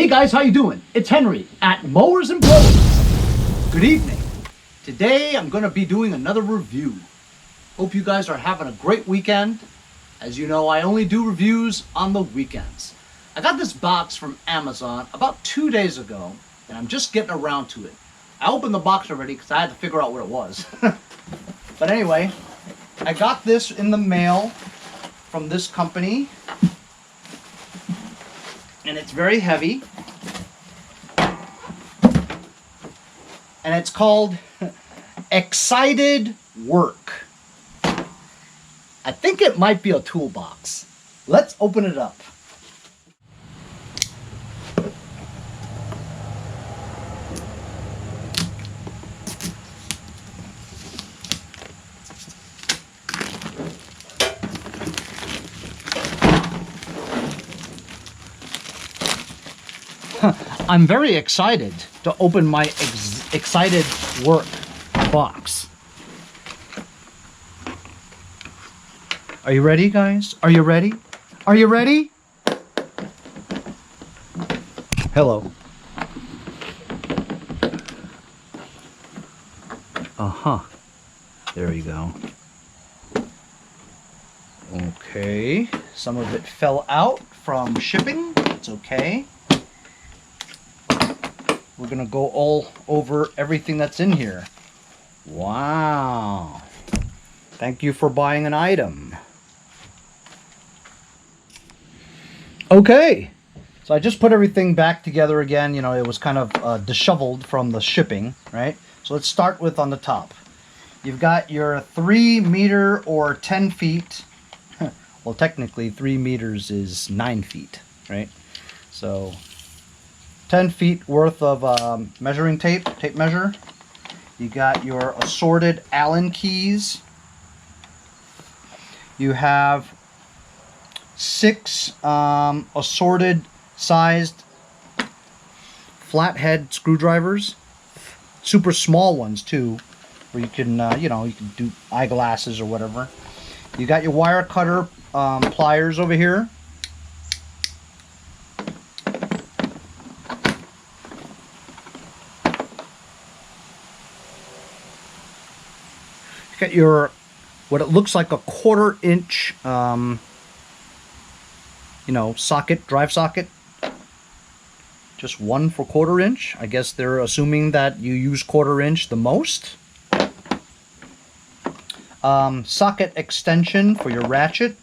Hey guys, how you doing? It's Henry at Mowers and Pros. Good evening. Today I'm going to be doing another review. Hope you guys are having a great weekend. As you know, I only do reviews on the weekends. I got this box from Amazon about 2 days ago, and I'm just getting around to it. I opened the box already because I had to figure out what it was. But anyway, I got this in the mail from this company. And it's very heavy. And it's called Excited Work. I think it might be a toolbox. Let's open it up. I'm very excited to open my Excited Work box. Are you ready, guys? Are you ready? Are you ready? Hello. Uh-huh. There you go. Okay. Some of it fell out from shipping. It's okay. We're going to go all over everything that's in here. Wow. Thank you for buying an item. Okay. So I just put everything back together again. You know, it was kind of disheveled from the shipping, right? So let's start with on the top. You've got your 3 meter or 10 feet. Well, technically 3 meters is 9 feet, right? So 10 feet worth of measuring tape measure. You got your assorted Allen keys. You have 6 assorted sized flathead screwdrivers. Super small ones too, where you can, you know, you can do eyeglasses or whatever. You got your wire cutter pliers over here. Got your, what it looks like a 1/4 inch, you know, socket, drive socket. Just one for 1/4 inch. I guess they're assuming that you use 1/4 inch the most. Socket extension for your ratchet.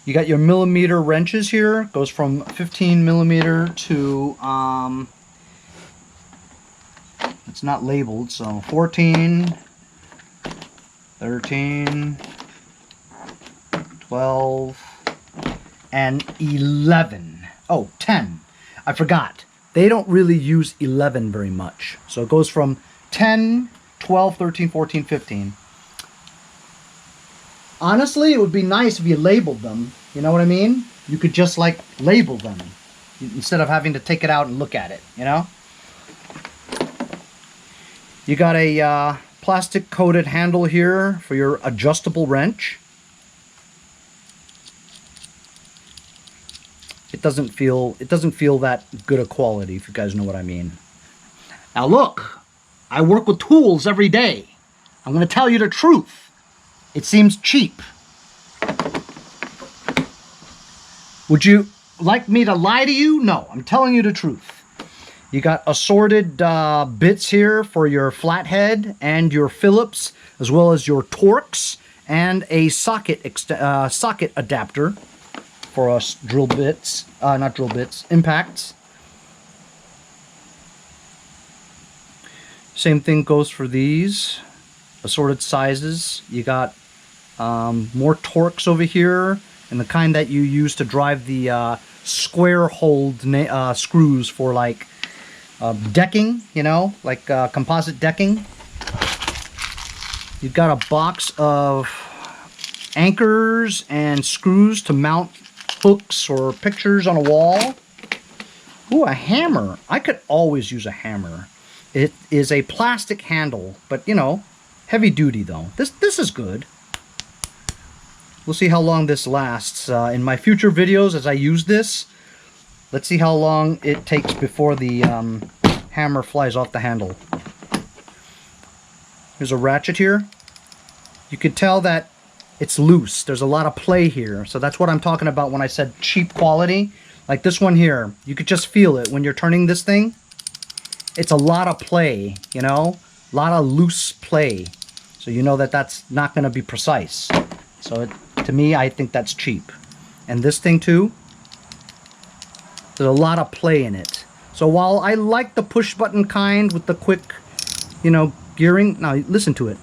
You got your millimeter wrenches here. Goes from 15 millimeter to, it's not labeled, so 14, 13, 12, and 11. Oh, 10. I forgot. They don't really use 11 very much. So it goes from 10, 12, 13, 14, 15. Honestly, it would be nice if you labeled them. You know what I mean? You could just, like, label them instead of having to take it out and look at it, you know? You got a plastic coated handle here for your adjustable wrench. It doesn't feel that good a quality, if you guys know what I mean. Now look, I work with tools every day. I'm going to tell you the truth. It seems cheap. Would you like me to lie to you? No, I'm telling you the truth. You got assorted bits here for your flathead and your Phillips, as well as your Torx, and a socket adapter for us drill bits, not drill bits, impacts. Same thing goes for these, assorted sizes. You got more Torx over here, and the kind that you use to drive the square hold screws for, like, decking, you know, like composite decking. You've got a box of anchors and screws to mount hooks or pictures on a wall. Ooh, a hammer. I could always use a hammer. It is a plastic handle, but, you know, heavy duty though. This is good. We'll see how long this lasts. In my future videos, as I use this, Let's see how long it takes before the hammer flies off the handle. There's a ratchet here. You could tell that it's loose. There's a lot of play here. So that's what I'm talking about when I said cheap quality. Like this one here, you could just feel it when you're turning this thing. It's a lot of play, you know? A lot of loose play. So you know that that's not going to be precise. So to me, I think that's cheap. And this thing too, there's a lot of play in it. So while I like the push button kind with the quick, you know, gearing, now listen to it.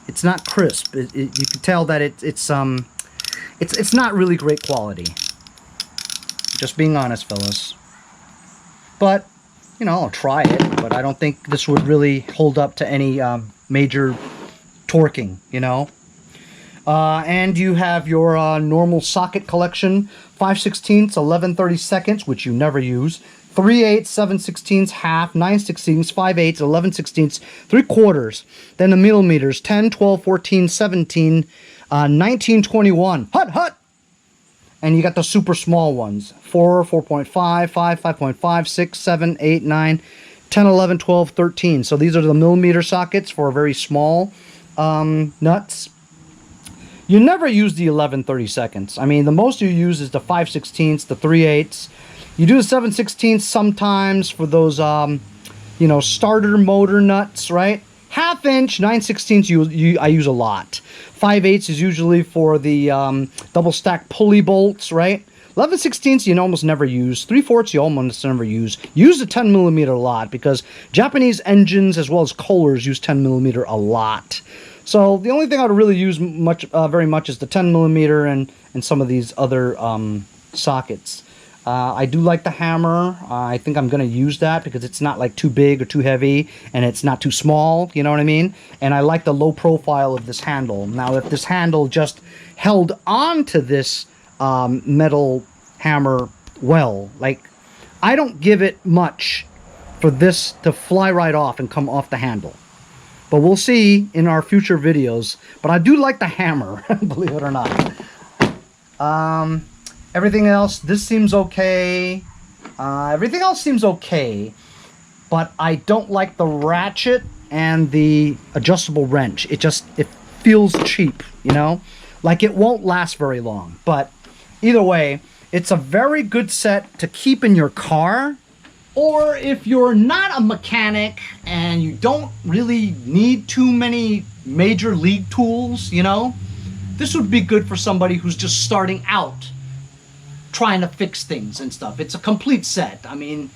It's not crisp. You can tell that it's not really great quality. Just being honest, fellas. But, you know, I'll try it. But I don't think this would really hold up to any major torquing, you know. And you have your normal socket collection. 5/16, 11/32, which you never use. 3/8, 7/16, half, 9/16, 5/8, 11/16, 3/4. Then the millimeters, 10, 12, 14, 17, 19, 21. Hut! And you got the super small ones. 4, 4.5, 5, 5.5, 6, 7, 8, 9, 10, 11, 12, 13. So these are the millimeter sockets for very small nuts. You never use the 11/32. I mean, the most you use is the 5/16, the 3/8. You do the 7/16 sometimes for those, you know, starter motor nuts, right? 1/2 inch, 9/16 I use a lot. 5/8 is usually for the double stack pulley bolts, right? 11/16 you almost never use. 3/4 you almost never use. Use the 10 millimeter a lot because Japanese engines as well as Kohlers use 10 millimeter a lot. So the only thing I would really use very much is the 10 millimeter and some of these other sockets. I do like the hammer. I think I'm going to use that because it's not like too big or too heavy and it's not too small, you know what I mean? And I like the low profile of this handle. Now if this handle just held on to this metal hammer well, like I don't give it much for this to fly right off and come off the handle. But we'll see in our future videos. But I do like the hammer, believe it or not. Everything else, this seems okay. Everything else seems okay. But I don't like the ratchet and the adjustable wrench. It feels cheap, you know? Like it won't last very long. But either way, it's a very good set to keep in your car. Or if you're not a mechanic and you don't really need too many major league tools, you know, this would be good for somebody who's just starting out trying to fix things and stuff. It's a complete set. I mean,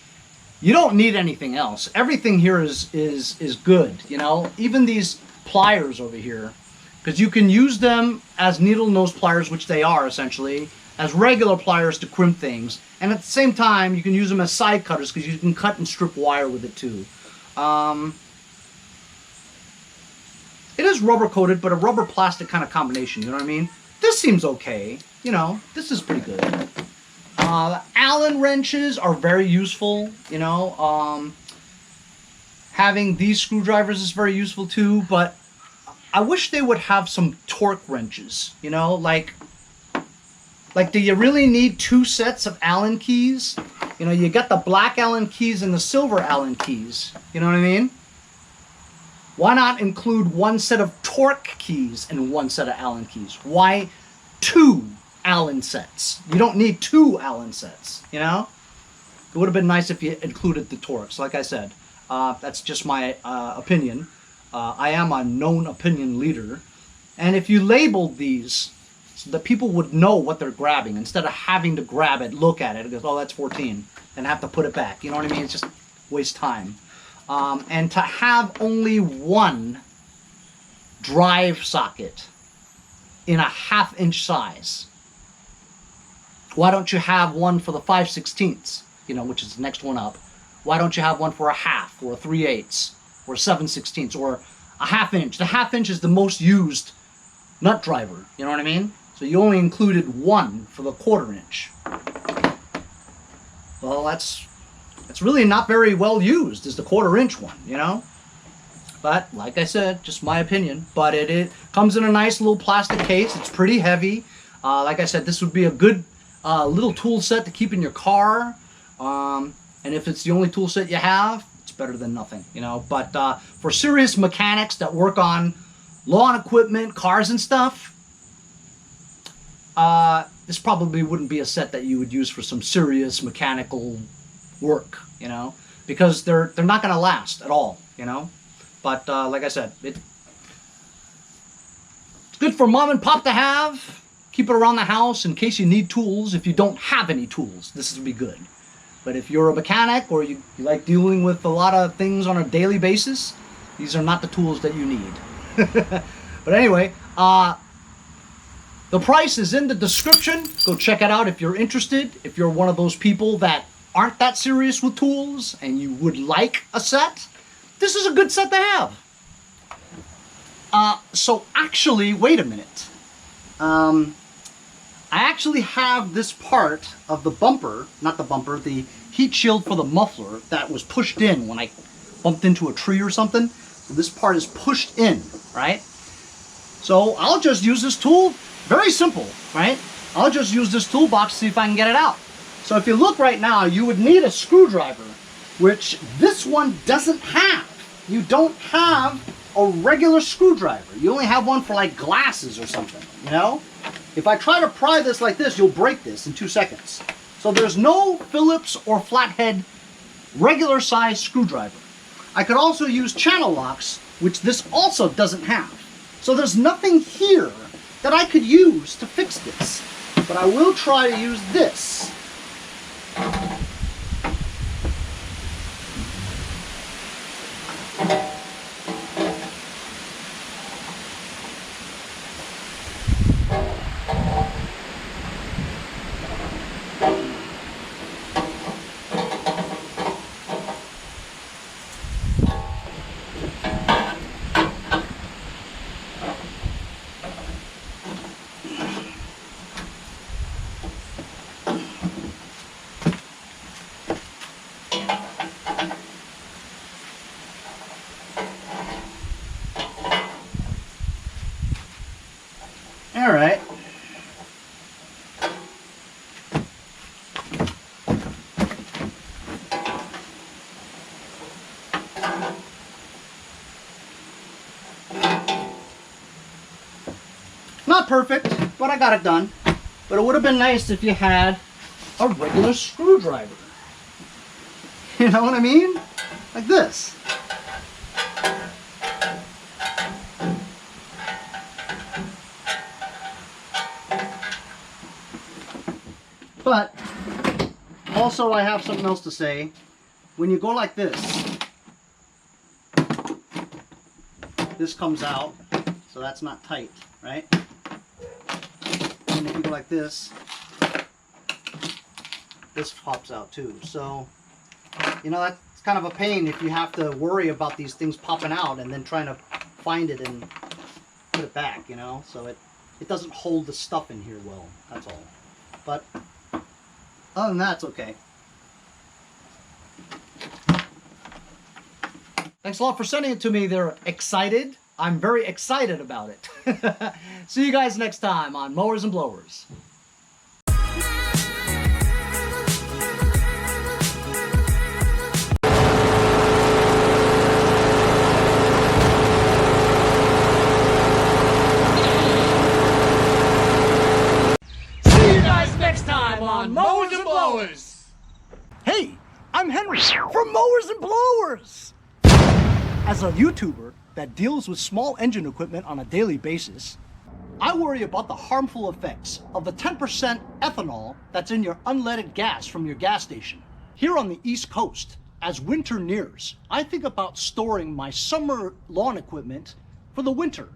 you don't need anything else. Everything here is good, you know, even these pliers over here, because you can use them as needle nose pliers, which they are essentially, as regular pliers to crimp things, and at the same time you can use them as side cutters because you can cut and strip wire with it too. It is rubber coated, but a rubber plastic kind of combination, you know what I mean? This seems okay, you know, this is pretty good. Allen wrenches are very useful, you know. Having these screwdrivers is very useful too, but I wish they would have some torque wrenches, you know, like do you really need 2 sets of Allen keys? You know, you got the black Allen keys and the silver Allen keys. You know what I mean? Why not include 1 set of torque keys and 1 set of Allen keys? Why 2 Allen sets? You don't need 2 Allen sets, you know? It would have been nice if you included the torques. Like I said, that's just my opinion. I am a known opinion leader. And if you labeled these so that people would know what they're grabbing instead of having to grab it, look at it, and go, oh, that's 14, and have to put it back. You know what I mean? It's just waste time. And to have only 1 drive socket in a 1/2 inch size. Why don't you have one for the 5/16, you know, which is the next one up? Why don't you have one for a 1/2 or a 3/8 or a 7/16 or a 1/2 inch? The 1/2 inch is the most used nut driver, you know what I mean? So you only included 1 for the 1/4 inch. Well, that's really not very well used, is the 1/4 inch one, you know? But, like I said, just my opinion. But it comes in a nice little plastic case. It's pretty heavy. Like I said, this would be a good little tool set to keep in your car. And if it's the only tool set you have, it's better than nothing, you know. But for serious mechanics that work on lawn equipment, cars and stuff, this probably wouldn't be a set that you would use for some serious mechanical work, you know, because they're not going to last at all, you know. But like I said, it's good for mom and pop to have. Keep it around the house in case you need tools. If you don't have any tools, this would be good. But if you're a mechanic or you like dealing with a lot of things on a daily basis, these are not the tools that you need. But anyway, the price is in the description. Go check it out if you're interested. If you're one of those people that aren't that serious with tools and you would like a set, this is a good set to have. So actually, wait a minute. I actually have this part of the bumper, not the bumper, the heat shield for the muffler that was pushed in when I bumped into a tree or something. So this part is pushed in, right? So I'll just use this tool. Very simple, right? I'll just use this toolbox to see if I can get it out. So if you look right now, you would need a screwdriver, which this one doesn't have. You don't have a regular screwdriver. You only have one for like glasses or something, you know? If I try to pry this like this, you'll break this in 2 seconds. So there's no Phillips or flathead regular size screwdriver. I could also use channel locks, which this also doesn't have. So there's nothing here that I could use to fix this. But I will try to use this. All right. Not perfect, but I got it done. But it would have been nice if you had a regular screwdriver. You know what I mean? Like this. But also I have something else to say. When you go like this, this comes out, so that's not tight, right? And if you go like this pops out too. So, you know, that's kind of a pain if you have to worry about these things popping out and then trying to find it and put it back, you know? So it doesn't hold the stuff in here well, that's all. But other than that, it's okay. Thanks a lot for sending it to me. They're excited. I'm very excited about it. See you guys next time on Mowers and Blowers. On Mowers and Blowers. Hey, I'm Henry from Mowers and Blowers. As a YouTuber that deals with small engine equipment on a daily basis, I worry about the harmful effects of the 10% ethanol that's in your unleaded gas from your gas station. Here on the East Coast, as winter nears, I think about storing my summer lawn equipment for the winter.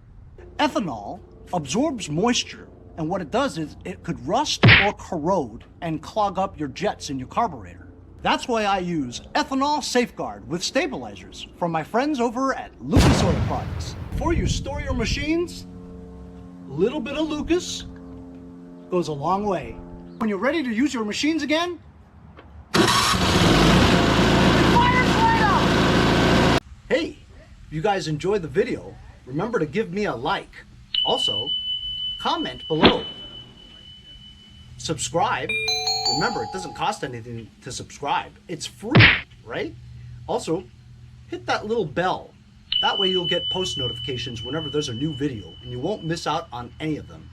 Ethanol absorbs moisture, and what it does is it could rust or corrode and clog up your jets in your carburetor. That's why I use Ethanol Safeguard with stabilizers from my friends over at Lucas Oil Products. Before you store your machines, a little bit of Lucas goes a long way. When you're ready to use your machines again, hey, if you guys enjoyed the video, remember to give me a like. Also, comment below. subscribe. Remember, it doesn't cost anything to subscribe. It's free, right? Also, hit that little bell. That way you'll get post notifications whenever there's a new video and you won't miss out on any of them.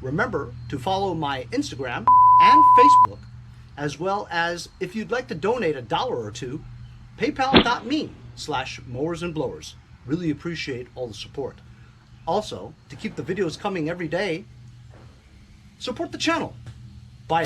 Remember to follow my Instagram and Facebook, as well as if you'd like to donate $1 or $2, paypal.me/mowers and blowers. Really appreciate all the support. Also, to keep the videos coming every day, support the channel. Bye.